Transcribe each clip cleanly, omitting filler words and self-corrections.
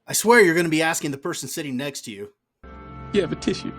I swear you're going to be asking the person sitting next to you. You have a tissue.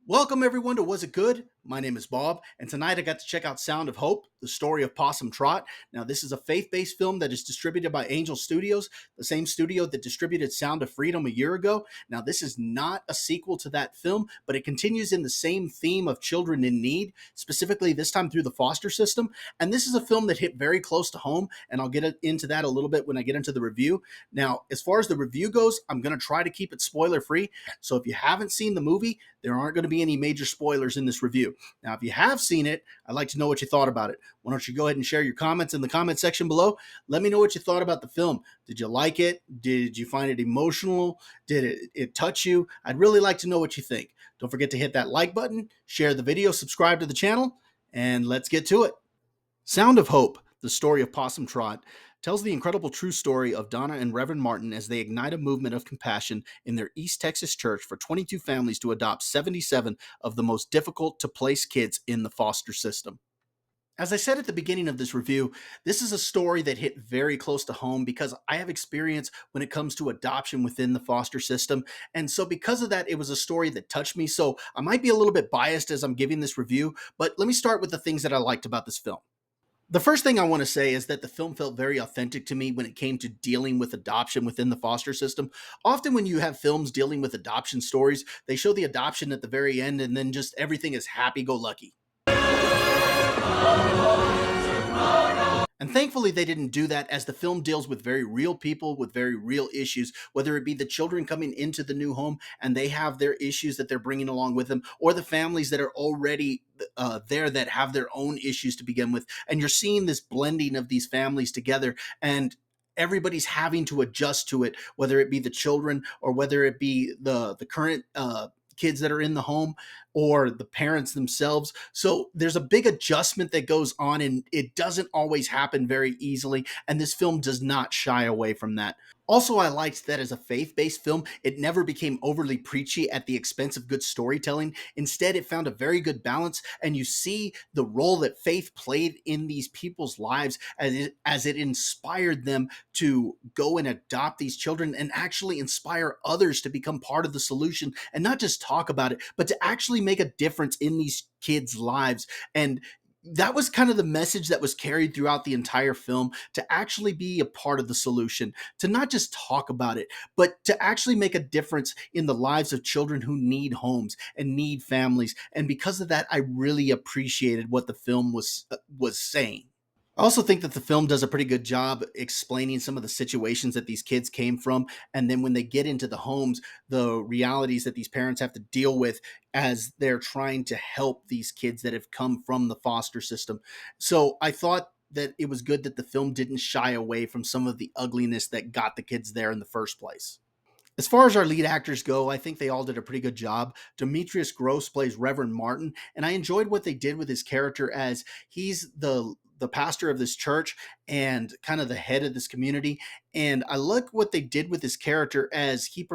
Welcome everyone to Was It Good? My name is Bob, and tonight I got to check out Sound of Hope, the story of Possum Trot. Now, this is a faith-based film that is distributed by Angel Studios, the same studio that distributed Sound of Freedom a year ago. Now, this is not a sequel to that film, but it continues in the same theme of children in need, specifically this time through the foster system. And this is a film that hit very close to home, and I'll get into that a little bit when I get into the review. Now, as far as the review goes, I'm going to try to keep it spoiler-free, so if you haven't seen the movie, there aren't going to be any major spoilers in this review. Now, if you have seen it, I'd like to know what you thought about it. Why don't you go ahead and share your comments in the comment section below? Let me know what you thought about the film. Did you like it? Did you find it emotional? Did it touch you? I'd really like to know what you think. Don't forget to hit that like button, share the video, subscribe to the channel, and let's get to it. Sound of Hope, the story of Possum Trot, tells the incredible true story of Donna and Rev Martin as they ignite a movement of compassion in their East Texas church for 22 families to adopt 77 of the most difficult to place kids in the foster system. As I said at the beginning of this review, this is a story that hit very close to home because I have experience when it comes to adoption within the foster system. And so because of that, it was a story that touched me. So I might be a little bit biased as I'm giving this review, but let me start with the things that I liked about this film. The first thing I want to say is that the film felt very authentic to me when it came to dealing with adoption within the foster system. Often when you have films dealing with adoption stories, they show the adoption at the very end and then just everything is happy-go-lucky. And thankfully they didn't do that, as the film deals with very real people with very real issues, whether it be the children coming into the new home and they have their issues that they're bringing along with them, or the families that are already there that have their own issues to begin with. And you're seeing this blending of these families together, and everybody's having to adjust to it, whether it be the children or whether it be the current kids that are in the home or the parents themselves. So there's a big adjustment that goes on, and it doesn't always happen very easily. And this film does not shy away from that. Also, I liked that as a faith-based film, it never became overly preachy at the expense of good storytelling. Instead, it found a very good balance, and you see the role that faith played in these people's lives as it inspired them to go and adopt these children and actually inspire others to become part of the solution and not just talk about it, but to actually make a difference in these kids' lives. And that was kind of the message that was carried throughout the entire film, to actually be a part of the solution, to not just talk about it, but to actually make a difference in the lives of children who need homes and need families. And because of that, I really appreciated what the film was saying. I also think that the film does a pretty good job explaining some of the situations that these kids came from. And then when they get into the homes, the realities that these parents have to deal with as they're trying to help these kids that have come from the foster system. So I thought that it was good that the film didn't shy away from some of the ugliness that got the kids there in the first place. As far as our lead actors go, I think they all did a pretty good job. Demetrius Gross plays Reverend Martin, and I enjoyed what they did with his character, as he's the pastor of this church and kind of the head of this community. And I like what they did with his character, as he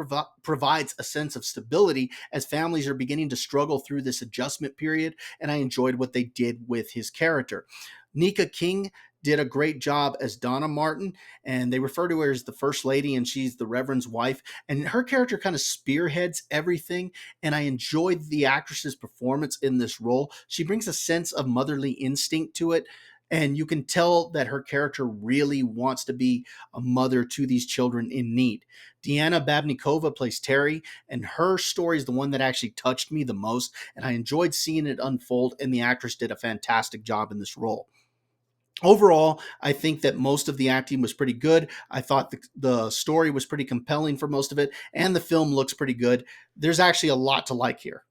provides a sense of stability as families are beginning to struggle through this adjustment period. And I enjoyed what they did with his character. Nika King did a great job as Donna Martin, and they refer to her as the First Lady, and she's the Reverend's wife. And her character kind of spearheads everything, and I enjoyed the actress's performance in this role. She brings a sense of motherly instinct to it, and you can tell that her character really wants to be a mother to these children in need. Deanna Babnikova plays Terry, and her story is the one that actually touched me the most, and I enjoyed seeing it unfold, and the actress did a fantastic job in this role. Overall, I think that most of the acting was pretty good. I thought the story was pretty compelling for most of it, and the film looks pretty good. There's actually a lot to like here.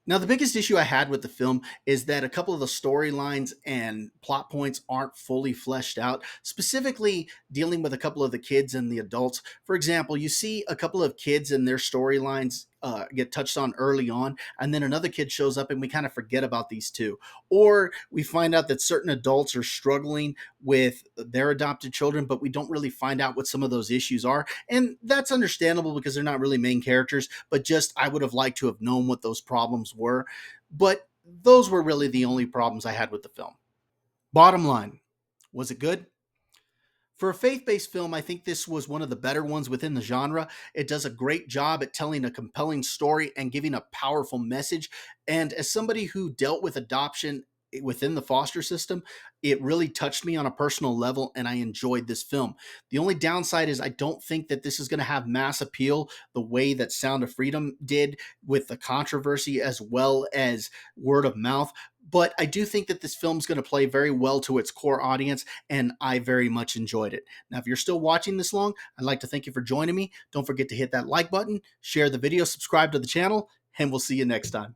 Now, the biggest issue I had with the film is that a couple of the storylines and plot points aren't fully fleshed out, specifically dealing with a couple of the kids and the adults. For example, you see a couple of kids and their storylines get touched on early on, and then another kid shows up and we kind of forget about these two. Or we find out that certain adults are struggling with their adopted children, but we don't really find out what some of those issues are. And that's understandable because they're not really main characters, but just I would have liked to have known what those problems were. But those were really the only problems I had with the film. Bottom line, Was it good? For a faith based film, I think this was one of the better ones within the genre. It does a great job at telling a compelling story and giving a powerful message. And as somebody who dealt with adoption within the foster system, it really touched me on a personal level and I enjoyed this film. The only downside is I don't think that this is going to have mass appeal the way that Sound of Freedom did, with the controversy as well as word of mouth. But I do think that this film is going to play very well to its core audience, and I very much enjoyed it. Now, if you're still watching this long, I'd like to thank you for joining me. Don't forget to hit that like button, share the video, subscribe to the channel, and we'll see you next time.